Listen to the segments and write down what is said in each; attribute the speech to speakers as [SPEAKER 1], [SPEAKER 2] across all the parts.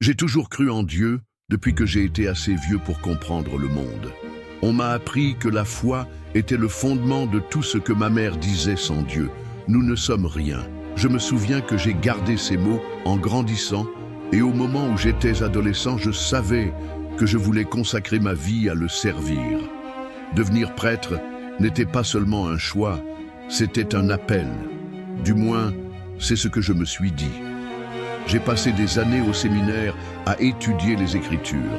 [SPEAKER 1] J'ai toujours cru en Dieu depuis que j'ai été assez vieux pour comprendre le monde. On m'a appris que la foi était le fondement de tout ce que ma mère disait sans Dieu. Nous ne sommes rien. Je me souviens que j'ai gardé ces mots en grandissant et au moment où j'étais adolescent, je savais que je voulais consacrer ma vie à le servir. Devenir prêtre n'était pas seulement un choix, c'était un appel. Du moins, c'est ce que je me suis dit. J'ai passé des années au séminaire à étudier les Écritures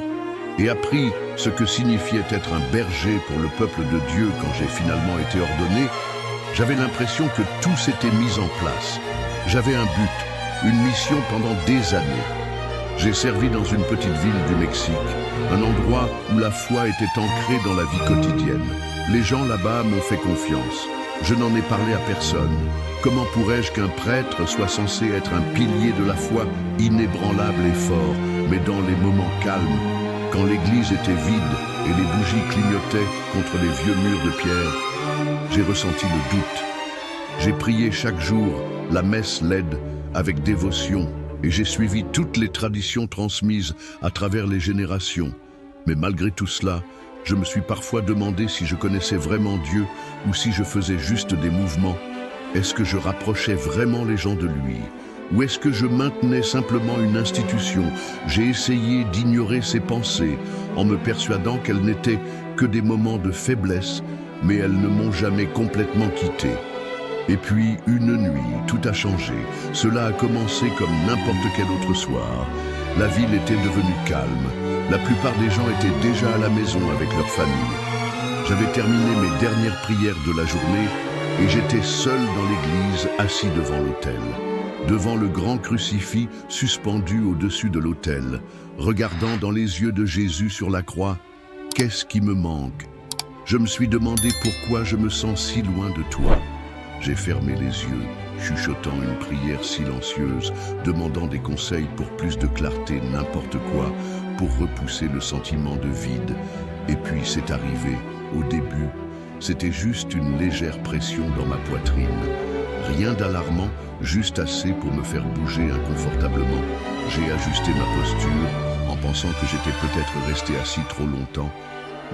[SPEAKER 1] et appris ce que signifiait être un berger pour le peuple de Dieu quand j'ai finalement été ordonné. J'avais l'impression que tout s'était mis en place. J'avais un but, une mission pendant des années. J'ai servi dans une petite ville du Mexique, un endroit où la foi était ancrée dans la vie quotidienne. Les gens là-bas m'ont fait confiance. Je n'en ai parlé à personne. Comment pourrais-je qu'un prêtre soit censé être un pilier de la foi inébranlable et fort, mais dans les moments calmes, quand l'église était vide et les bougies clignotaient contre les vieux murs de pierre, j'ai ressenti le doute. J'ai prié chaque jour la messe laide avec dévotion et j'ai suivi toutes les traditions transmises à travers les générations. Mais malgré tout cela, je me suis parfois demandé si je connaissais vraiment Dieu ou si je faisais juste des mouvements. Est-ce que je rapprochais vraiment les gens de lui? Ou est-ce que je maintenais simplement une institution? J'ai essayé d'ignorer ses pensées en me persuadant qu'elles n'étaient que des moments de faiblesse, mais elles ne m'ont jamais complètement quitté. Et puis, une nuit, tout a changé. Cela a commencé comme n'importe quel autre soir. La ville était devenue calme. La plupart des gens étaient déjà à la maison avec leur famille. J'avais terminé mes dernières prières de la journée et j'étais seul dans l'église, assis devant l'autel. Devant le grand crucifix suspendu au-dessus de l'autel, regardant dans les yeux de Jésus sur la croix, qu'est-ce qui me manque? Je me suis demandé pourquoi je me sens si loin de toi. J'ai fermé les yeux, chuchotant une prière silencieuse, demandant des conseils pour plus de clarté, n'importe quoi, pour repousser le sentiment de vide. Et puis c'est arrivé, au début, c'était juste une légère pression dans ma poitrine. Rien d'alarmant, juste assez pour me faire bouger inconfortablement. J'ai ajusté ma posture, en pensant que j'étais peut-être resté assis trop longtemps.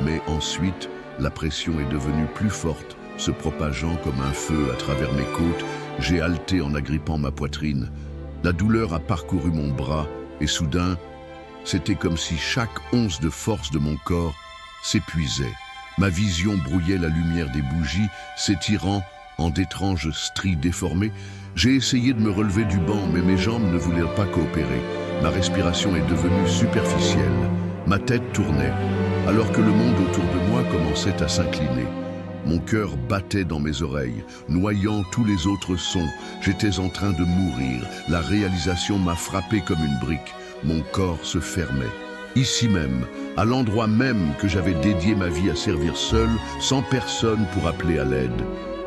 [SPEAKER 1] Mais ensuite, la pression est devenue plus forte, se propageant comme un feu à travers mes côtes. J'ai haleté en agrippant ma poitrine. La douleur a parcouru mon bras et soudain, c'était comme si chaque once de force de mon corps s'épuisait. Ma vision brouillait la lumière des bougies, s'étirant en d'étranges stries déformées. J'ai essayé de me relever du banc, mais mes jambes ne voulaient pas coopérer. Ma respiration est devenue superficielle. Ma tête tournait, alors que le monde autour de moi commençait à s'incliner. Mon cœur battait dans mes oreilles, noyant tous les autres sons. J'étais en train de mourir. La réalisation m'a frappé comme une brique. Mon corps se fermait. Ici même, à l'endroit même que j'avais dédié ma vie à servir seul, sans personne pour appeler à l'aide.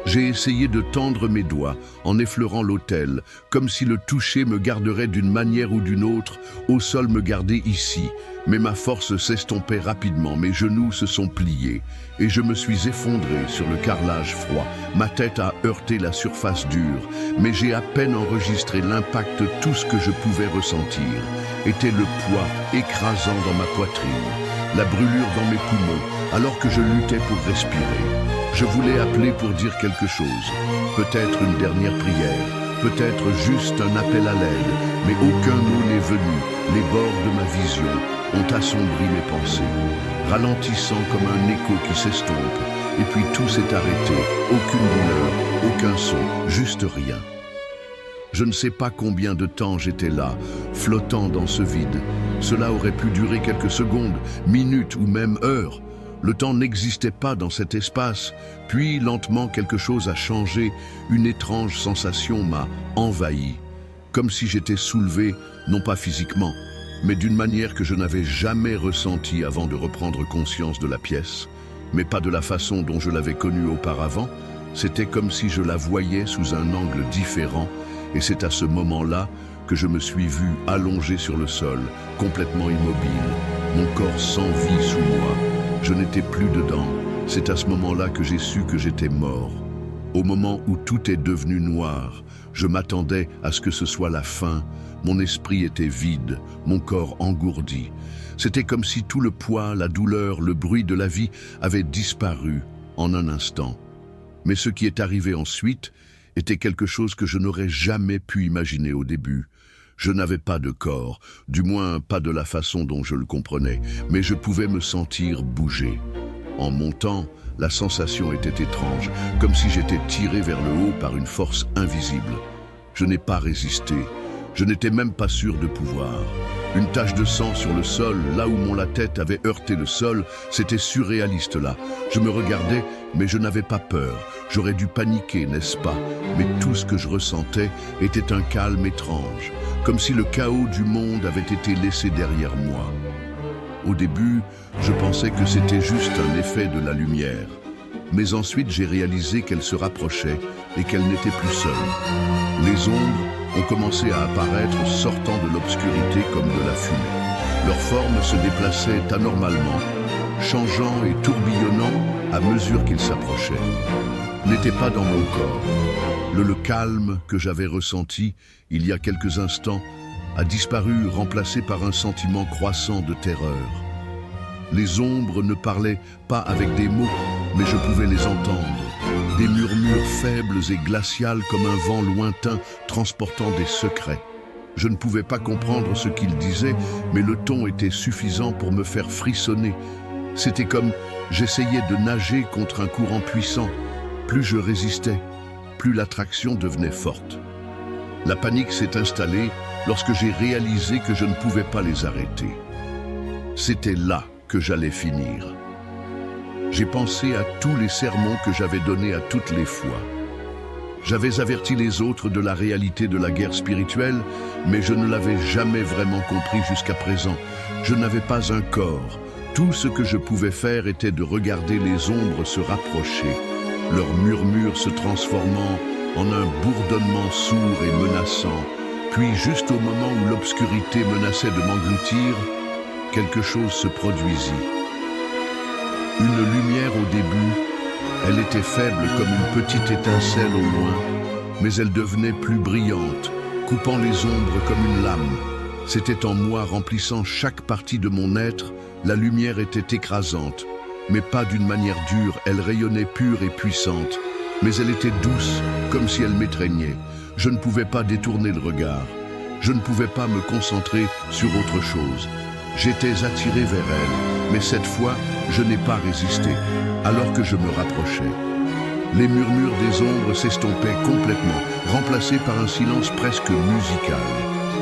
[SPEAKER 1] J'ai essayé de tendre mes doigts en effleurant l'autel, comme si le toucher me garderait d'une manière ou d'une autre, au sol me gardait ici. Mais ma force s'estompait rapidement, mes genoux se sont pliés et je me suis effondré sur le carrelage froid. Ma tête a heurté la surface dure, mais j'ai à peine enregistré l'impact. Tout ce que je pouvais ressentir était le poids écrasant dans ma poitrine, la brûlure dans mes poumons, alors que je luttais pour respirer. Je voulais appeler pour dire quelque chose, peut-être une dernière prière, peut-être juste un appel à l'aide, mais aucun mot n'est venu. Les bords de ma vision ont assombri mes pensées, ralentissant comme un écho qui s'estompe, et puis tout s'est arrêté, aucune douleur, aucun son, juste rien. Je ne sais pas combien de temps j'étais là, flottant dans ce vide. Cela aurait pu durer quelques secondes, minutes ou même heures. Le temps n'existait pas dans cet espace, puis lentement quelque chose a changé, une étrange sensation m'a envahi, comme si j'étais soulevé, non pas physiquement, mais d'une manière que je n'avais jamais ressentie avant de reprendre conscience de la pièce, mais pas de la façon dont je l'avais connue auparavant. C'était comme si je la voyais sous un angle différent, et c'est à ce moment-là que je me suis vu allongé sur le sol, complètement immobile, mon corps sans vie sous moi. Je n'étais plus dedans. C'est à ce moment-là que j'ai su que j'étais mort. Au moment où tout est devenu noir, je m'attendais à ce que ce soit la fin. Mon esprit était vide, mon corps engourdi. C'était comme si tout le poids, la douleur, le bruit de la vie avaient disparu en un instant. Mais ce qui est arrivé ensuite était quelque chose que je n'aurais jamais pu imaginer au début. Je n'avais pas de corps, du moins pas de la façon dont je le comprenais, mais je pouvais me sentir bouger. En montant, la sensation était étrange, comme si j'étais tiré vers le haut par une force invisible. Je n'ai pas résisté. Je n'étais même pas sûr de pouvoir. Une tache de sang sur le sol, là où la tête avait heurté le sol, c'était surréaliste là. Je me regardais, mais je n'avais pas peur. J'aurais dû paniquer, n'est-ce pas? Mais tout ce que je ressentais était un calme étrange, comme si le chaos du monde avait été laissé derrière moi. Au début, je pensais que c'était juste un effet de la lumière. Mais ensuite, j'ai réalisé qu'elle se rapprochait et qu'elle n'était plus seule. Les ombres ont commencé à apparaître sortant de l'obscurité comme de la fumée. Leurs formes se déplaçaient anormalement, changeant et tourbillonnant à mesure qu'ils s'approchaient. N'était pas dans mon corps. Le calme que j'avais ressenti il y a quelques instants a disparu, remplacé par un sentiment croissant de terreur. Les ombres ne parlaient pas avec des mots, mais je pouvais les entendre. Des murmures faibles et glaciales comme un vent lointain transportant des secrets. Je ne pouvais pas comprendre ce qu'ils disaient, mais le ton était suffisant pour me faire frissonner. C'était comme j'essayais de nager contre un courant puissant. Plus je résistais, plus l'attraction devenait forte. La panique s'est installée lorsque j'ai réalisé que je ne pouvais pas les arrêter. C'était là que j'allais finir. J'ai pensé à tous les sermons que j'avais donnés à toutes les fois. J'avais averti les autres de la réalité de la guerre spirituelle, mais je ne l'avais jamais vraiment compris jusqu'à présent. Je n'avais pas un corps. Tout ce que je pouvais faire était de regarder les ombres se rapprocher, leurs murmures se transformant en un bourdonnement sourd et menaçant. Puis, juste au moment où l'obscurité menaçait de m'engloutir, quelque chose se produisit. Une lumière au début, elle était faible comme une petite étincelle au loin, mais elle devenait plus brillante, coupant les ombres comme une lame. C'était en moi, remplissant chaque partie de mon être. La lumière était écrasante, mais pas d'une manière dure. Elle rayonnait pure et puissante, mais elle était douce, comme si elle m'étreignait. Je ne pouvais pas détourner le regard. Je ne pouvais pas me concentrer sur autre chose. J'étais attiré vers elle, mais cette fois, je n'ai pas résisté, alors que je me rapprochais. Les murmures des ombres s'estompaient complètement, remplacés par un silence presque musical.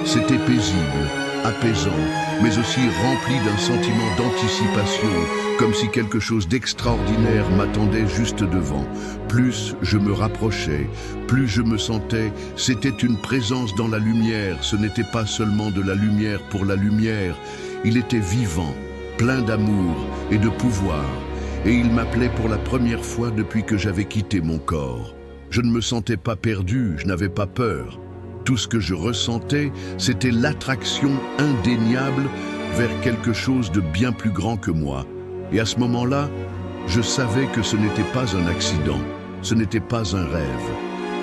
[SPEAKER 1] C'était paisible, apaisant, mais aussi rempli d'un sentiment d'anticipation, comme si quelque chose d'extraordinaire m'attendait juste devant. Plus je me rapprochais, plus je me sentais, c'était une présence dans la lumière. Ce n'était pas seulement de la lumière pour la lumière, il était vivant, plein d'amour et de pouvoir, et il m'appelait pour la première fois depuis que j'avais quitté mon corps. Je ne me sentais pas perdu, je n'avais pas peur. Tout ce que je ressentais, c'était l'attraction indéniable vers quelque chose de bien plus grand que moi. Et à ce moment-là, je savais que ce n'était pas un accident, ce n'était pas un rêve.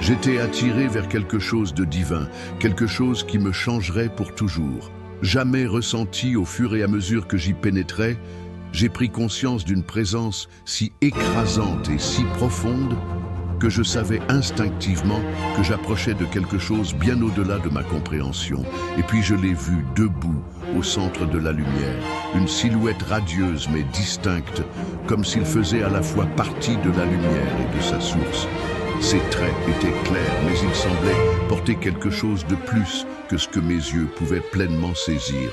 [SPEAKER 1] J'étais attiré vers quelque chose de divin, quelque chose qui me changerait pour toujours. Jamais ressenti au fur et à mesure que j'y pénétrais, j'ai pris conscience d'une présence si écrasante et si profonde que je savais instinctivement que j'approchais de quelque chose bien au-delà de ma compréhension. Et puis je l'ai vu debout au centre de la lumière, une silhouette radieuse mais distincte, comme s'il faisait à la fois partie de la lumière et de sa source. Ses traits étaient clairs, mais il semblait porter quelque chose de plus que ce que mes yeux pouvaient pleinement saisir.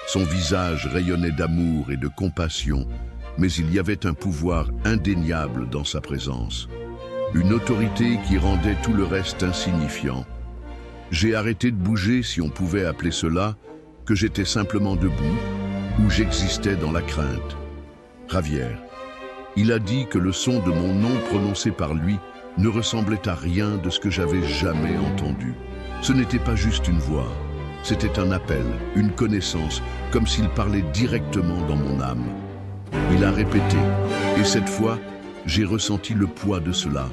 [SPEAKER 1] Son visage rayonnait d'amour et de compassion, mais il y avait un pouvoir indéniable dans sa présence. Une autorité qui rendait tout le reste insignifiant. J'ai arrêté de bouger, si on pouvait appeler cela, que j'étais simplement debout, où j'existais dans la crainte. Javier. Il a dit que le son de mon nom prononcé par lui ne ressemblait à rien de ce que j'avais jamais entendu. Ce n'était pas juste une voix, c'était un appel, une connaissance, comme s'il parlait directement dans mon âme. Il a répété, et cette fois, j'ai ressenti le poids de cela.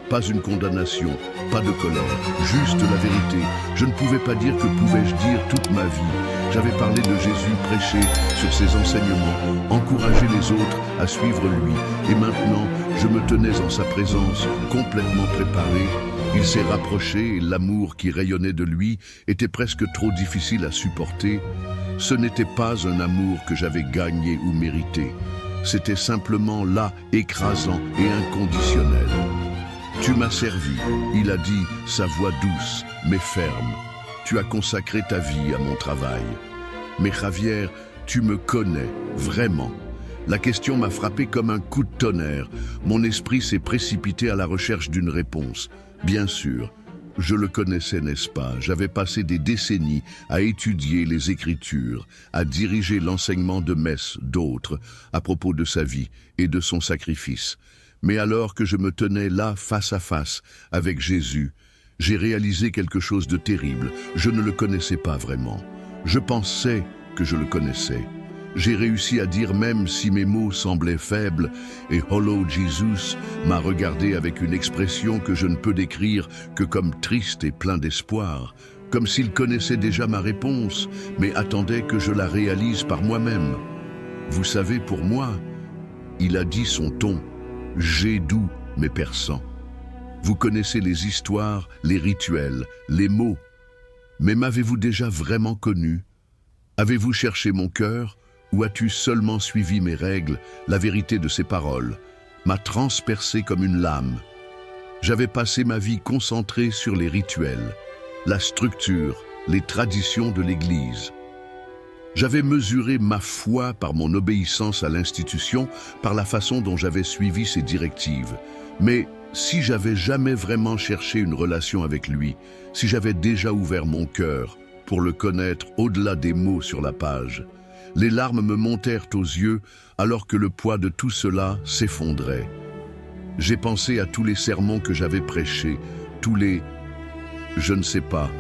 [SPEAKER 1] pas une condamnation, pas de colère, juste la vérité. Je ne pouvais pas dire que pouvais-je dire toute ma vie. J'avais parlé de Jésus, prêché sur ses enseignements, encouragé les autres à suivre lui. Et maintenant, je me tenais en sa présence, complètement préparé. Il s'est rapproché et l'amour qui rayonnait de lui était presque trop difficile à supporter. Ce n'était pas un amour que j'avais gagné ou mérité. C'était simplement là, écrasant et inconditionnel. Tu m'as servi, il a dit, sa voix douce, mais ferme. Tu as consacré ta vie à mon travail. Mais Javier, tu me connais, vraiment. La question m'a frappé comme un coup de tonnerre. Mon esprit s'est précipité à la recherche d'une réponse. Bien sûr, je le connaissais, n'est-ce pas? J'avais passé des décennies à étudier les Écritures, à diriger l'enseignement de messes d'autres à propos de sa vie et de son sacrifice. Mais alors que je me tenais là, face à face, avec Jésus, j'ai réalisé quelque chose de terrible. Je ne le connaissais pas vraiment. Je pensais que je le connaissais. J'ai réussi à dire, même si mes mots semblaient faibles, et Hollow Jesus m'a regardé avec une expression que je ne peux décrire que comme triste et plein d'espoir, comme s'il connaissait déjà ma réponse, mais attendait que je la réalise par moi-même. Vous savez, pour moi, il a dit son ton, G doux mais perçant. Vous connaissez les histoires, les rituels, les mots, mais m'avez-vous déjà vraiment connu? Avez-vous cherché mon cœur? Ou as-tu seulement suivi mes règles? La vérité de ces paroles m'a transpercé comme une lame. J'avais passé ma vie concentrée sur les rituels, la structure, les traditions de l'Église. J'avais mesuré ma foi par mon obéissance à l'institution, par la façon dont j'avais suivi ses directives. Mais si j'avais jamais vraiment cherché une relation avec lui, si j'avais déjà ouvert mon cœur pour le connaître au-delà des mots sur la page, les larmes me montèrent aux yeux alors que le poids de tout cela s'effondrait. J'ai pensé à tous les sermons que j'avais prêchés, tous les « je ne sais pas ».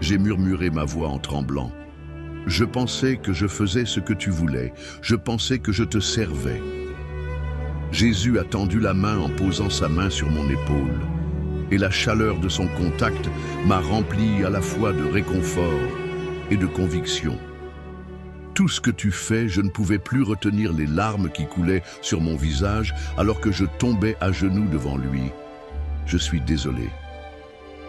[SPEAKER 1] J'ai murmuré ma voix en tremblant. Je pensais que je faisais ce que tu voulais. Je pensais que je te servais. Jésus a tendu la main en posant sa main sur mon épaule. Et la chaleur de son contact m'a rempli à la fois de réconfort et de conviction. Tout ce que tu fais, je ne pouvais plus retenir les larmes qui coulaient sur mon visage alors que je tombais à genoux devant lui. Je suis désolé.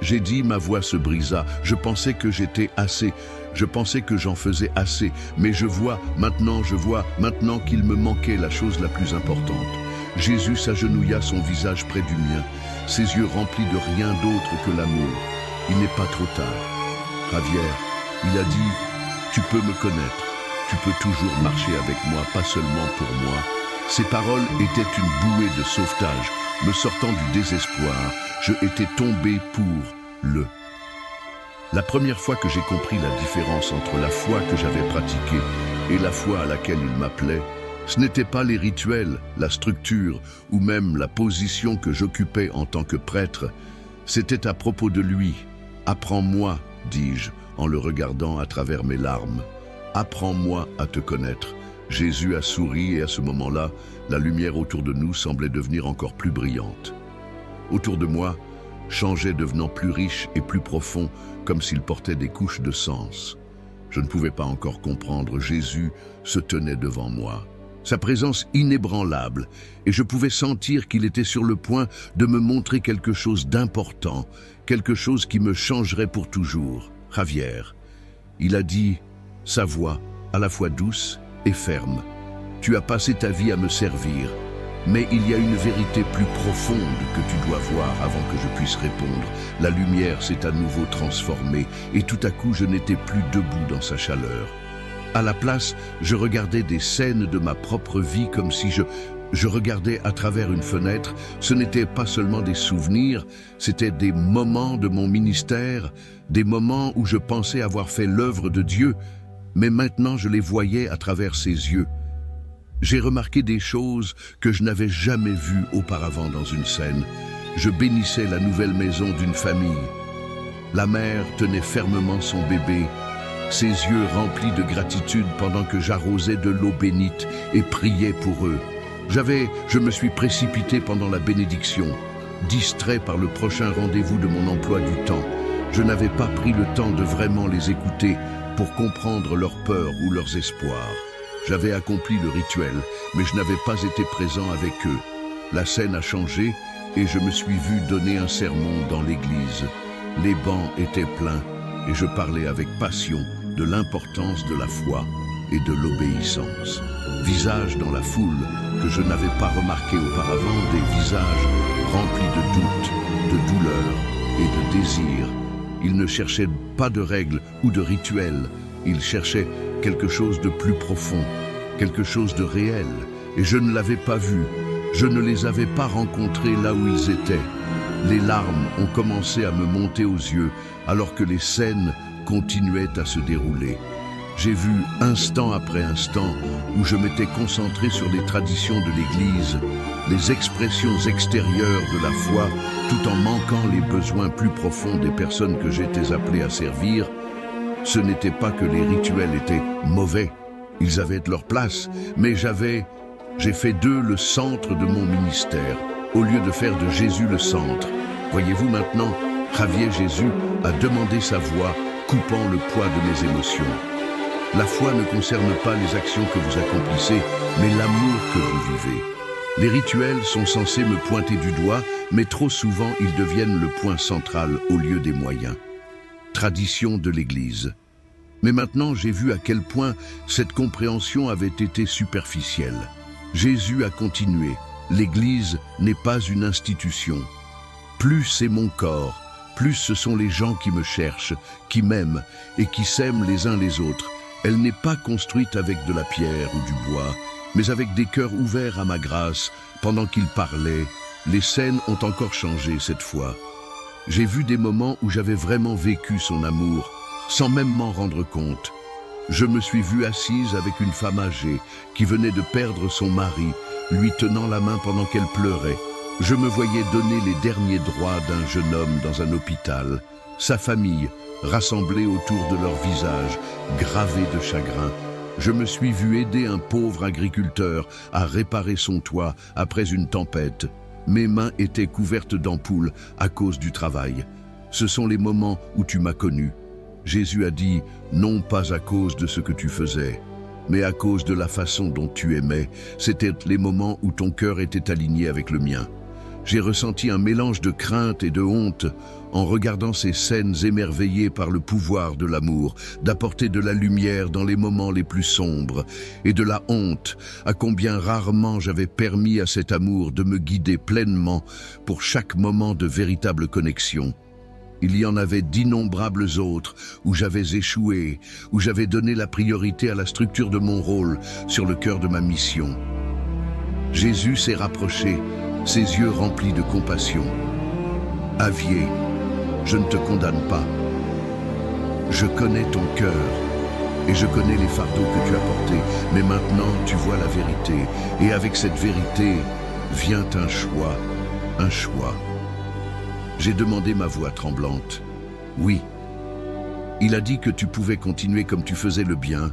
[SPEAKER 1] J'ai dit, ma voix se brisa. Je pensais que j'étais assez. Je pensais que j'en faisais assez. Mais je vois maintenant qu'il me manquait la chose la plus importante. Jésus s'agenouilla, son visage près du mien, ses yeux remplis de rien d'autre que l'amour. Il n'est pas trop tard. Javier, il a dit, tu peux me connaître. Tu peux toujours marcher avec moi, pas seulement pour moi. Ces paroles étaient une bouée de sauvetage. Me sortant du désespoir, je étais tombé pour le. La première fois que j'ai compris la différence entre la foi que j'avais pratiquée et la foi à laquelle il m'appelait, ce n'était pas les rituels, la structure ou même la position que j'occupais en tant que prêtre. C'était à propos de lui. Apprends-moi, dis-je, en le regardant à travers mes larmes. Apprends-moi à te connaître. Jésus a souri et à ce moment-là, la lumière autour de nous semblait devenir encore plus brillante. Autour de moi, changeait devenant plus riche et plus profond, comme s'il portait des couches de sens. Je ne pouvais pas encore comprendre. Jésus se tenait devant moi. Sa présence inébranlable, et je pouvais sentir qu'il était sur le point de me montrer quelque chose d'important, quelque chose qui me changerait pour toujours. Javier, il a dit, sa voix, à la fois douce et ferme. Tu as passé ta vie à me servir, mais il y a une vérité plus profonde que tu dois voir avant que je puisse répondre. La lumière s'est à nouveau transformée, et tout à coup je n'étais plus debout dans sa chaleur. À la place, je regardais des scènes de ma propre vie comme si je regardais à travers une fenêtre. Ce n'était pas seulement des souvenirs, c'était des moments de mon ministère, des moments où je pensais avoir fait l'œuvre de Dieu, mais maintenant je les voyais à travers ses yeux. J'ai remarqué des choses que je n'avais jamais vues auparavant dans une scène. Je bénissais la nouvelle maison d'une famille. La mère tenait fermement son bébé, ses yeux remplis de gratitude pendant que j'arrosais de l'eau bénite et priais pour eux. Je me suis précipité pendant la bénédiction. distrait par le prochain rendez-vous de mon emploi du temps. Je n'avais pas pris le temps de vraiment les écouter pour comprendre leurs peurs ou leurs espoirs. J'avais accompli le rituel, mais je n'avais pas été présent avec eux. La scène a changé et je me suis vu donner un sermon dans l'église. Les bancs étaient pleins et je parlais avec passion de l'importance de la foi et de l'obéissance. Visages dans la foule que je n'avais pas remarqué auparavant, des visages remplis de doutes, de douleurs et de désirs. Ils ne cherchaient pas de règles ou de rituels, ils cherchaient quelque chose de plus profond, quelque chose de réel, et je ne l'avais pas vu, je ne les avais pas rencontrés là où ils étaient. Les larmes ont commencé à me monter aux yeux alors que les scènes continuaient à se dérouler. J'ai vu instant après instant où je m'étais concentré sur les traditions de l'Église, les expressions extérieures de la foi, tout en manquant les besoins plus profonds des personnes que j'étais appelé à servir. Ce n'était pas que les rituels étaient mauvais, ils avaient leur place, mais j'ai fait d'eux le centre de mon ministère, au lieu de faire de Jésus le centre. Voyez-vous maintenant, Javier Jésus a demandé sa voix, coupant le poids de mes émotions. La foi ne concerne pas les actions que vous accomplissez, mais l'amour que vous vivez. Les rituels sont censés me pointer du doigt, mais trop souvent ils deviennent le point central au lieu des moyens. Tradition de l'Église. Mais maintenant j'ai vu à quel point cette compréhension avait été superficielle. Jésus a continué. L'Église n'est pas une institution. Plus c'est mon corps, plus ce sont les gens qui me cherchent, qui m'aiment et qui s'aiment les uns les autres. Elle n'est pas construite avec de la pierre ou du bois, mais avec des cœurs ouverts à ma grâce. Pendant qu'il parlait, les scènes ont encore changé cette fois. J'ai vu des moments où j'avais vraiment vécu son amour, sans même m'en rendre compte. Je me suis vu assise avec une femme âgée qui venait de perdre son mari, lui tenant la main pendant qu'elle pleurait. Je me voyais donner les derniers droits d'un jeune homme dans un hôpital. Sa famille, rassemblés autour de leur visage, gravés de chagrin. Je me suis vu aider un pauvre agriculteur à réparer son toit après une tempête. Mes mains étaient couvertes d'ampoules à cause du travail. Ce sont les moments où tu m'as connu. Jésus a dit, non pas à cause de ce que tu faisais, mais à cause de la façon dont tu aimais. C'étaient les moments où ton cœur était aligné avec le mien. J'ai ressenti un mélange de crainte et de honte en regardant ces scènes émerveillées par le pouvoir de l'amour, d'apporter de la lumière dans les moments les plus sombres, et de la honte à combien rarement j'avais permis à cet amour de me guider pleinement pour chaque moment de véritable connexion. Il y en avait d'innombrables autres où j'avais échoué, où j'avais donné la priorité à la structure de mon rôle sur le cœur de ma mission. Jésus s'est rapproché, ses yeux remplis de compassion. Javier, je ne te condamne pas. Je connais ton cœur et je connais les fardeaux que tu as portés, mais maintenant tu vois la vérité. Et avec cette vérité vient un choix, un choix. J'ai demandé ma voix tremblante. Oui. Il a dit que tu pouvais continuer comme tu faisais le bien,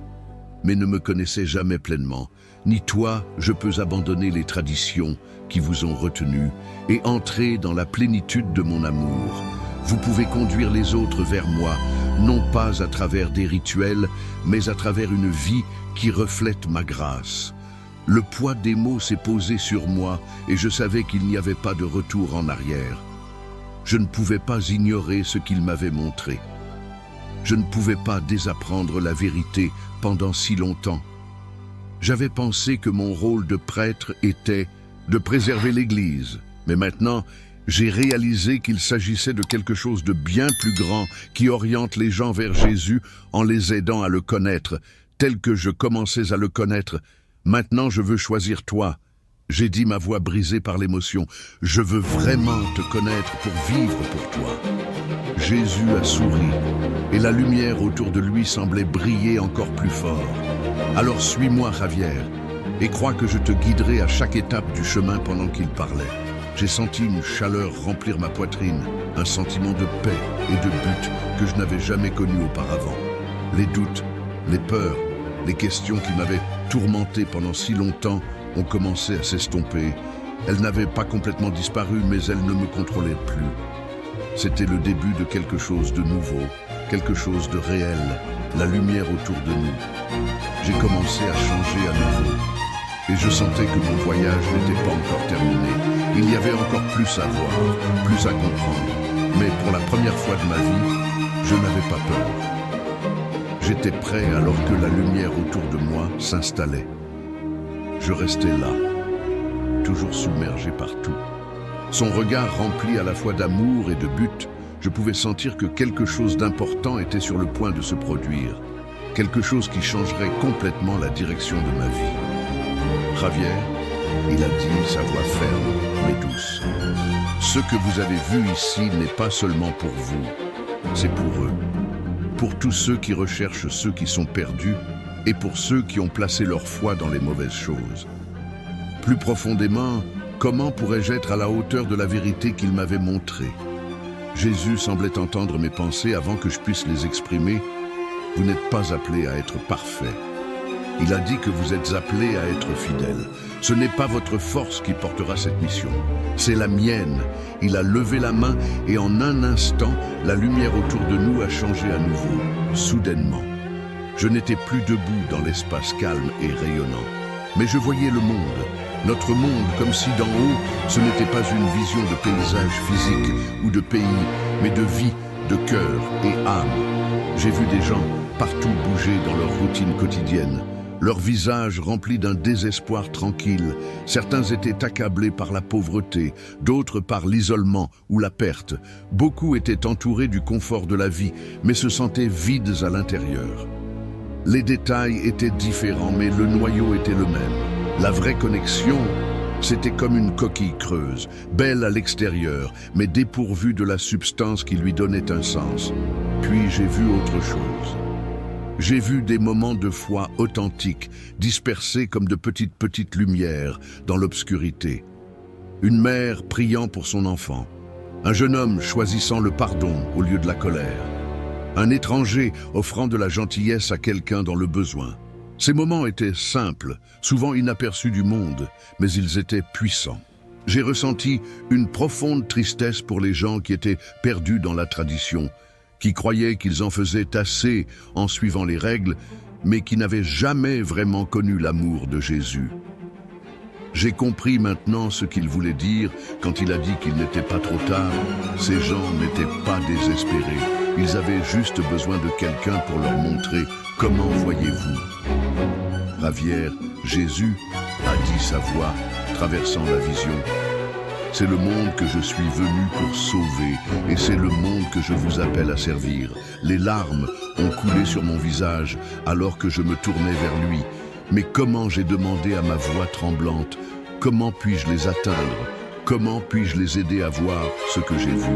[SPEAKER 1] mais ne me connaissais jamais pleinement. Ni toi, je peux abandonner les traditions qui vous ont retenu et entrer dans la plénitude de mon amour. Vous pouvez conduire les autres vers moi, non pas à travers des rituels, mais à travers une vie qui reflète ma grâce. Le poids des mots s'est posé sur moi et je savais qu'il n'y avait pas de retour en arrière. Je ne pouvais pas ignorer ce qu'il m'avait montré. Je ne pouvais pas désapprendre la vérité pendant si longtemps. J'avais pensé que mon rôle de prêtre était de préserver l'Église, mais maintenant, j'ai réalisé qu'il s'agissait de quelque chose de bien plus grand qui oriente les gens vers Jésus en les aidant à le connaître, tel que je commençais à le connaître. Maintenant, je veux choisir toi. J'ai dit, ma voix brisée par l'émotion. Je veux vraiment te connaître pour vivre pour toi. Jésus a souri et la lumière autour de lui semblait briller encore plus fort. Alors suis-moi, Javier, et crois que je te guiderai à chaque étape du chemin pendant qu'il parlait. J'ai senti une chaleur remplir ma poitrine, un sentiment de paix et de but que je n'avais jamais connu auparavant. Les doutes, les peurs, les questions qui m'avaient tourmenté pendant si longtemps ont commencé à s'estomper Elle n'avait pas complètement disparu, mais elle ne me contrôlait plus. C'était le début de quelque chose de nouveau, quelque chose de réel, la lumière autour de nous. J'ai commencé à changer à nouveau. Et je sentais que mon voyage n'était pas encore terminé. Il y avait encore plus à voir, plus à comprendre. Mais pour la première fois de ma vie, je n'avais pas peur. J'étais prêt alors que la lumière autour de moi s'installait. Je restais là, toujours submergé par tout. Son regard rempli à la fois d'amour et de but, je pouvais sentir que quelque chose d'important était sur le point de se produire. Quelque chose qui changerait complètement la direction de ma vie. Javier, il a dit, sa voix ferme mais douce. Ce que vous avez vu ici n'est pas seulement pour vous, c'est pour eux. Pour tous ceux qui recherchent ceux qui sont perdus et pour ceux qui ont placé leur foi dans les mauvaises choses. Plus profondément, comment pourrais-je être à la hauteur de la vérité qu'il m'avait montrée? Jésus semblait entendre mes pensées avant que je puisse les exprimer. Vous n'êtes pas appelés à être parfaits. Il a dit que vous êtes appelés à être fidèles. Ce n'est pas votre force qui portera cette mission, c'est la mienne. Il a levé la main et en un instant, la lumière autour de nous a changé à nouveau, soudainement. Je n'étais plus debout dans l'espace calme et rayonnant, mais je voyais le monde, notre monde, comme si d'en haut, ce n'était pas une vision de paysage physique ou de pays, mais de vie, de cœur et âme. J'ai vu des gens partout bouger dans leur routine quotidienne, leurs visages remplis d'un désespoir tranquille. Certains étaient accablés par la pauvreté, d'autres par l'isolement ou la perte. Beaucoup étaient entourés du confort de la vie, mais se sentaient vides à l'intérieur. Les détails étaient différents, mais le noyau était le même. La vraie connexion, c'était comme une coquille creuse, belle à l'extérieur, mais dépourvue de la substance qui lui donnait un sens. Puis j'ai vu autre chose. J'ai vu des moments de foi authentiques, dispersés comme de petites lumières dans l'obscurité. Une mère priant pour son enfant, un jeune homme choisissant le pardon au lieu de la colère, un étranger offrant de la gentillesse à quelqu'un dans le besoin. Ces moments étaient simples, souvent inaperçus du monde, mais ils étaient puissants. J'ai ressenti une profonde tristesse pour les gens qui étaient perdus dans la tradition, qui croyaient qu'ils en faisaient assez en suivant les règles, mais qui n'avaient jamais vraiment connu l'amour de Jésus. J'ai compris maintenant ce qu'il voulait dire quand il a dit qu'il n'était pas trop tard. Ces gens n'étaient pas désespérés, ils avaient juste besoin de quelqu'un pour leur montrer comment voyez-vous. Javier, Jésus a dit sa voix, traversant la vision. C'est le monde que je suis venu pour sauver, et c'est le monde que je vous appelle à servir. Les larmes ont coulé sur mon visage alors que je me tournais vers lui. Mais comment j'ai demandé à ma voix tremblante, comment puis-je les atteindre? Comment puis-je les aider à voir ce que j'ai vu?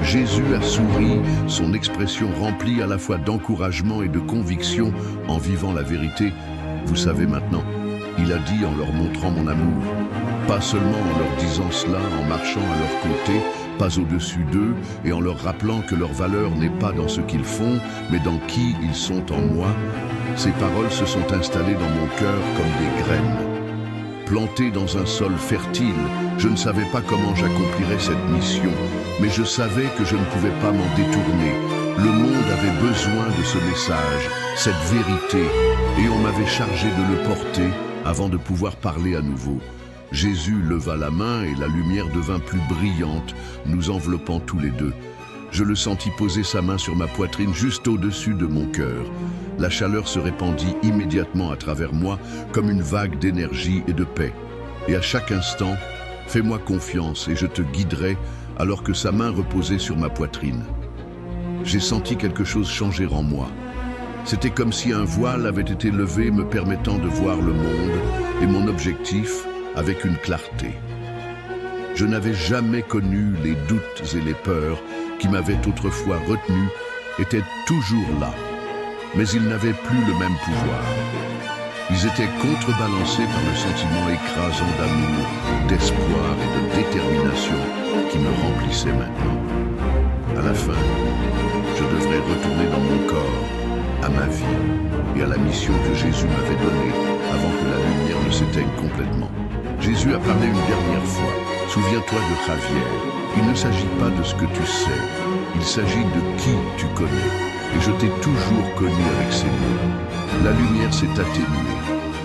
[SPEAKER 1] Jésus a souri, son expression remplie à la fois d'encouragement et de conviction en vivant la vérité. Vous savez maintenant, il a dit en leur montrant mon amour. Pas seulement en leur disant cela, en marchant à leur côté, pas au-dessus d'eux, et en leur rappelant que leur valeur n'est pas dans ce qu'ils font, mais dans qui ils sont en moi. Ces paroles se sont installées dans mon cœur comme des graines. Plantées dans un sol fertile, je ne savais pas comment j'accomplirais cette mission, mais je savais que je ne pouvais pas m'en détourner. Le monde avait besoin de ce message, cette vérité, et on m'avait chargé de le porter avant de pouvoir parler à nouveau. Jésus leva la main et la lumière devint plus brillante, nous enveloppant tous les deux. Je le sentis poser sa main sur ma poitrine juste au-dessus de mon cœur. La chaleur se répandit immédiatement à travers moi comme une vague d'énergie et de paix. Et à chaque instant, fais-moi confiance et je te guiderai alors que sa main reposait sur ma poitrine. J'ai senti quelque chose changer en moi. C'était comme si un voile avait été levé me permettant de voir le monde et mon objectif avec une clarté. Je n'avais jamais connu les doutes et les peurs qui m'avaient autrefois retenu, étaient toujours là, mais ils n'avaient plus le même pouvoir. Ils étaient contrebalancés par le sentiment écrasant d'amour, d'espoir et de détermination qui me remplissait maintenant. À la fin, je devrais retourner dans mon corps, à ma vie et à la mission que Jésus m'avait donnée avant que la lumière ne s'éteigne complètement. Jésus a parlé une dernière fois. Souviens-toi de Javier. Il ne s'agit pas de ce que tu sais. Il s'agit de qui tu connais. Et je t'ai toujours connu avec ces mots. La lumière s'est atténuée.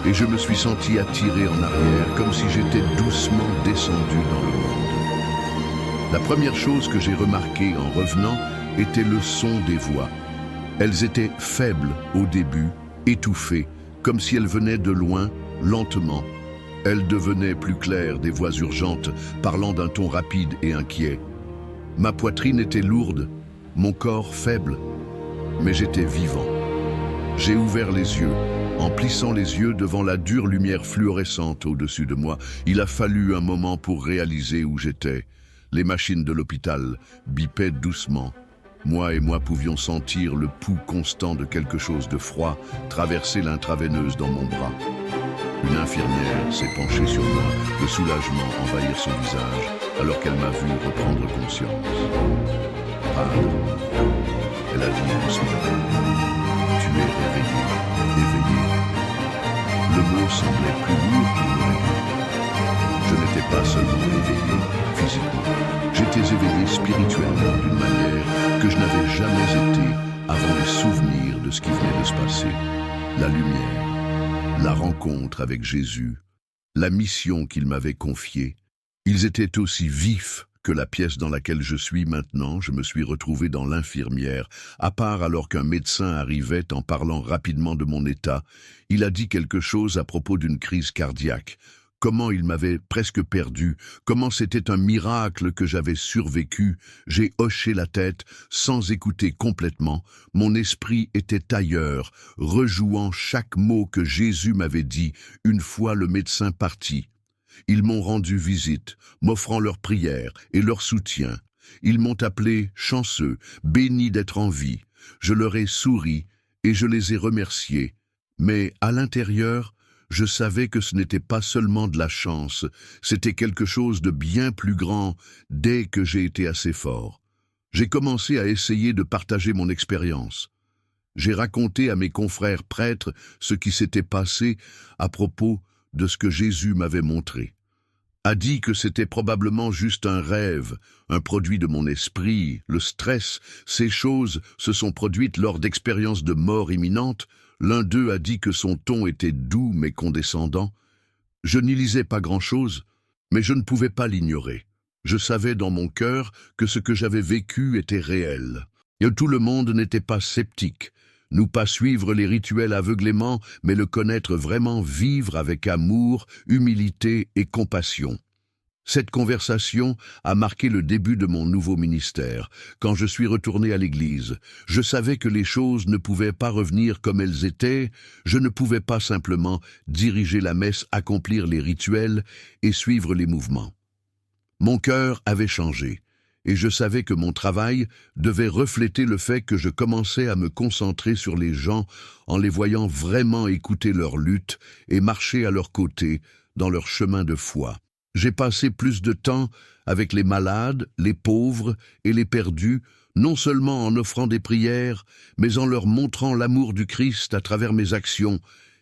[SPEAKER 1] Et je me suis senti attiré en arrière, comme si j'étais doucement descendu dans le monde. La première chose que j'ai remarquée en revenant était le son des voix. Elles étaient faibles au début, étouffées, comme si elles venaient de loin, lentement. Elles devenaient plus claires, des voix urgentes, parlant d'un ton rapide et inquiet. Ma poitrine était lourde, mon corps faible, mais j'étais vivant. J'ai ouvert les yeux. En plissant les yeux devant la dure lumière fluorescente au-dessus de moi, il a fallu un moment pour réaliser où j'étais. Les machines de l'hôpital bipaient doucement. Moi pouvions sentir le pouls constant de quelque chose de froid traverser l'intraveineuse dans mon bras. Une infirmière s'est penchée sur moi, le soulagement envahir son visage, alors qu'elle m'a vu reprendre conscience. Pâle, elle a dit doucement, « Tu es réveillé, éveillé. » Le mot semblait plus lourd qu'il n'aurait dû. Je n'étais pas seulement éveillé physiquement, j'étais éveillé spirituellement d'une manière que je n'avais jamais été avant les souvenirs de ce qui venait de se passer. La lumière, la rencontre avec Jésus, la mission qu'il m'avait confiée, ils étaient aussi vifs que la pièce dans laquelle je suis maintenant. Je me suis retrouvé dans l'infirmière, à part alors qu'un médecin arrivait en parlant rapidement de mon état. Il a dit quelque chose à propos d'une crise cardiaque. Comment il m'avait presque perdu, comment c'était un miracle que j'avais survécu. J'ai hoché la tête, sans écouter complètement. Mon esprit était ailleurs, rejouant chaque mot que Jésus m'avait dit une fois le médecin parti. Ils m'ont rendu visite, m'offrant leur prière et leur soutien. Ils m'ont appelé chanceux, béni d'être en vie. Je leur ai souri et je les ai remerciés. Mais à l'intérieur, je savais que ce n'était pas seulement de la chance, c'était quelque chose de bien plus grand dès que j'ai été assez fort. J'ai commencé à essayer de partager mon expérience. J'ai raconté à mes confrères prêtres ce qui s'était passé à propos de ce que Jésus m'avait montré. A dit que c'était probablement juste un rêve, un produit de mon esprit, le stress, ces choses se sont produites lors d'expériences de mort imminente. L'un d'eux a dit que son ton était doux mais condescendant. Je n'y lisais pas grand-chose, mais je ne pouvais pas l'ignorer. Je savais dans mon cœur que ce que j'avais vécu était réel. Et tout le monde n'était pas sceptique. Nous pas suivre les rituels aveuglément, mais le connaître vraiment, vivre avec amour, humilité et compassion. Cette conversation a marqué le début de mon nouveau ministère. Quand je suis retourné à l'église, je savais que les choses ne pouvaient pas revenir comme elles étaient. Je ne pouvais pas simplement diriger la messe, accomplir les rituels et suivre les mouvements. Mon cœur avait changé. Et je savais que mon travail devait refléter le fait que je commençais à me concentrer sur les gens en les voyant vraiment écouter leur lutte et marcher à leur côté dans leur chemin de foi. J'ai passé plus de temps avec les malades, les pauvres et les perdus, non seulement en offrant des prières, mais en leur montrant l'amour du Christ à travers mes actions.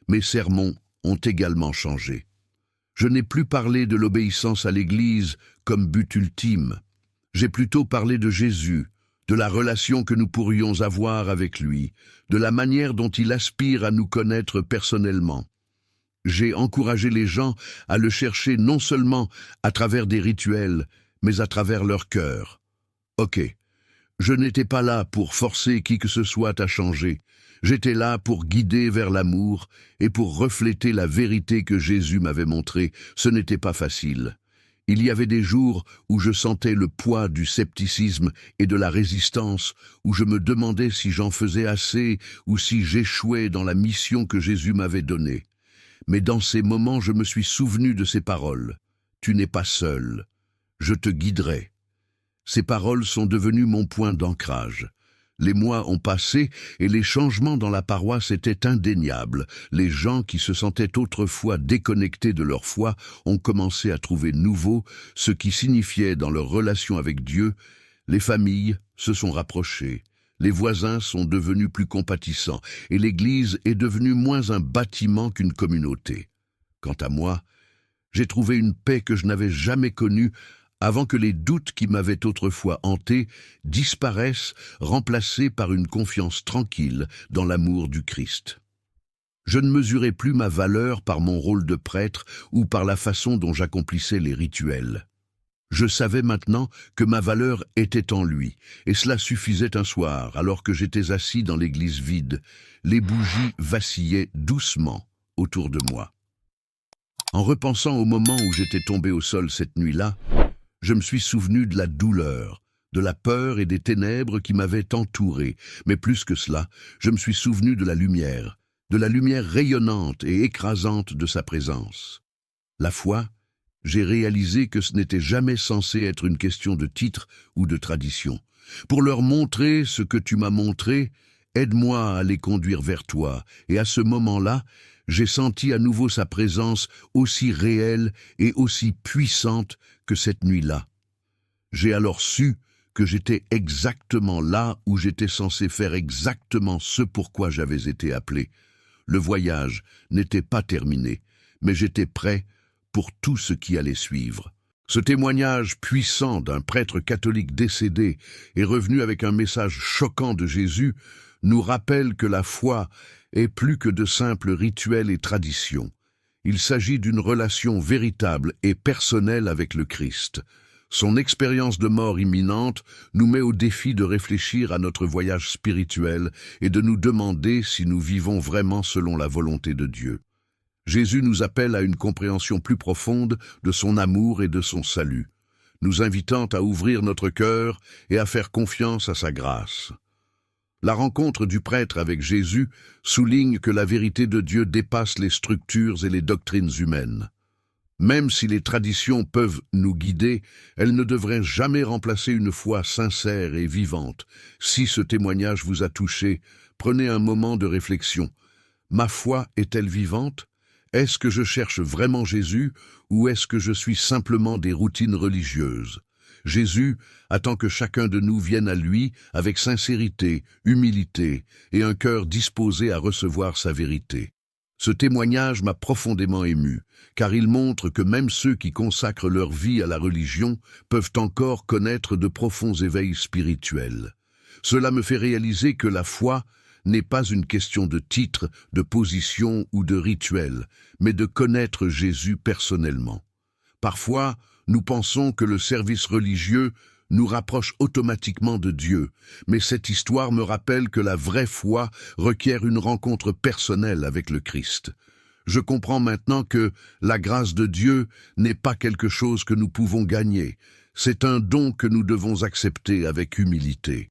[SPEAKER 1] Mes sermons ont également changé. Je n'ai plus parlé de l'obéissance à l'Église comme but ultime. J'ai plutôt parlé de Jésus, de la relation que nous pourrions avoir avec lui, de la manière dont il aspire à nous connaître personnellement. J'ai encouragé les gens à le chercher non seulement à travers des rituels, mais à travers leur cœur. Ok, je n'étais pas là pour forcer qui que ce soit à changer. J'étais là pour guider vers l'amour et pour refléter la vérité que Jésus m'avait montrée. Ce n'était pas facile. Il y avait des jours où je sentais le poids du scepticisme et de la résistance, où je me demandais si j'en faisais assez ou si j'échouais dans la mission que Jésus m'avait donnée. Mais dans ces moments, je me suis souvenu de ces paroles. « Tu n'es pas seul, je te guiderai ». Ces paroles sont devenues mon point d'ancrage. Les mois ont passé et les changements dans la paroisse étaient indéniables. Les gens qui se sentaient autrefois déconnectés de leur foi ont commencé à trouver nouveau ce qui signifiait dans leur relation avec Dieu. Les familles se sont rapprochées, les voisins sont devenus plus compatissants et l'Église est devenue moins un bâtiment qu'une communauté. Quant à moi, J'ai trouvé une paix que je n'avais jamais connue avant que les doutes qui m'avaient autrefois hanté disparaissent, remplacés par une confiance tranquille dans l'amour du Christ. Je ne mesurais plus ma valeur par mon rôle de prêtre ou par la façon dont j'accomplissais les rituels. Je savais maintenant que ma valeur était en lui, et cela suffisait un soir, alors que j'étais assis dans l'église vide. Les bougies vacillaient doucement autour de moi. En repensant au moment où j'étais tombé au sol cette nuit-là, je me suis souvenu de la douleur, de la peur et des ténèbres qui m'avaient entouré, mais plus que cela, je me suis souvenu de la lumière rayonnante et écrasante de sa présence. La foi, j'ai réalisé que ce n'était jamais censé être une question de titre ou de tradition. Pour leur montrer ce que tu m'as montré, aide-moi à les conduire vers toi. Et à ce moment-là, j'ai senti à nouveau sa présence aussi réelle et aussi puissante que cette nuit-là. J'ai alors su que j'étais exactement là où j'étais censé faire exactement ce pourquoi j'avais été appelé. Le voyage n'était pas terminé, mais j'étais prêt pour tout ce qui allait suivre. Ce témoignage puissant d'un prêtre catholique décédé et revenu avec un message choquant de Jésus nous rappelle que la foi est plus que de simples rituels et traditions. Il s'agit d'une relation véritable et personnelle avec le Christ. Son expérience de mort imminente nous met au défi de réfléchir à notre voyage spirituel et de nous demander si nous vivons vraiment selon la volonté de Dieu. Jésus nous appelle à une compréhension plus profonde de son amour et de son salut, nous invitant à ouvrir notre cœur et à faire confiance à sa grâce. La rencontre du prêtre avec Jésus souligne que la vérité de Dieu dépasse les structures et les doctrines humaines. Même si les traditions peuvent nous guider, elles ne devraient jamais remplacer une foi sincère et vivante. Si ce témoignage vous a touché, prenez un moment de réflexion. Ma foi est-elle vivante ? Est-ce que je cherche vraiment Jésus ou est-ce que je suis simplement des routines religieuses ? Jésus attend que chacun de nous vienne à lui avec sincérité, humilité et un cœur disposé à recevoir sa vérité. Ce témoignage m'a profondément ému, car il montre que même ceux qui consacrent leur vie à la religion peuvent encore connaître de profonds éveils spirituels. Cela me fait réaliser que la foi n'est pas une question de titre, de position ou de rituel, mais de connaître Jésus personnellement. Parfois, nous pensons que le service religieux nous rapproche automatiquement de Dieu, mais cette histoire me rappelle que la vraie foi requiert une rencontre personnelle avec le Christ. Je comprends maintenant que la grâce de Dieu n'est pas quelque chose que nous pouvons gagner, c'est un don que nous devons accepter avec humilité.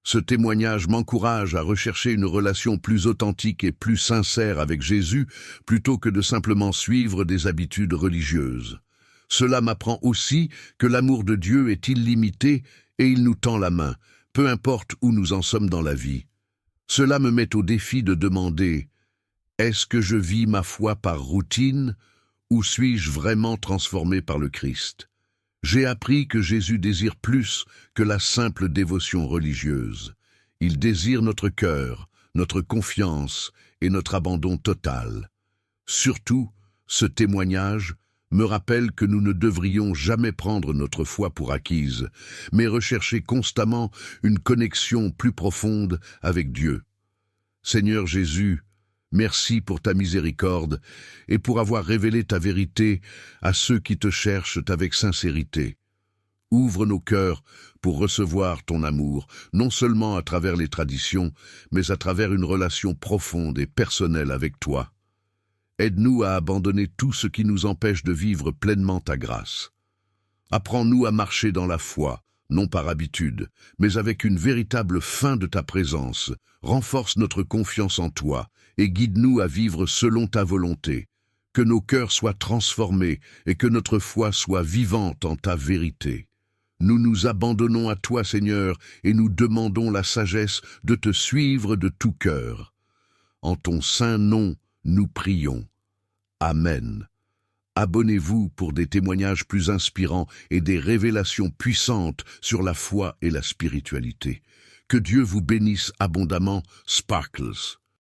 [SPEAKER 1] Ce témoignage m'encourage à rechercher une relation plus authentique et plus sincère avec Jésus, plutôt que de simplement suivre des habitudes religieuses. Cela m'apprend aussi que l'amour de Dieu est illimité et il nous tend la main, peu importe où nous en sommes dans la vie. Cela me met au défi de demander « Est-ce que je vis ma foi par routine ou suis-je vraiment transformé par le Christ ?» J'ai appris que Jésus désire plus que la simple dévotion religieuse. Il désire notre cœur, notre confiance et notre abandon total. Surtout, ce témoignage me rappelle que nous ne devrions jamais prendre notre foi pour acquise, mais rechercher constamment une connexion plus profonde avec Dieu. Seigneur Jésus, merci pour ta miséricorde et pour avoir révélé ta vérité à ceux qui te cherchent avec sincérité. Ouvre nos cœurs pour recevoir ton amour, non seulement à travers les traditions, mais à travers une relation profonde et personnelle avec toi. Aide-nous à abandonner tout ce qui nous empêche de vivre pleinement ta grâce. Apprends-nous à marcher dans la foi, non par habitude, mais avec une véritable faim de ta présence. Renforce notre confiance en toi et guide-nous à vivre selon ta volonté. Que nos cœurs soient transformés et que notre foi soit vivante en ta vérité. Nous nous abandonnons à toi, Seigneur, et nous demandons la sagesse de te suivre de tout cœur. En ton saint nom, nous prions. Amen. Abonnez-vous pour des témoignages plus inspirants et des révélations puissantes sur la foi et la spiritualité. Que Dieu vous bénisse abondamment, Sparkles.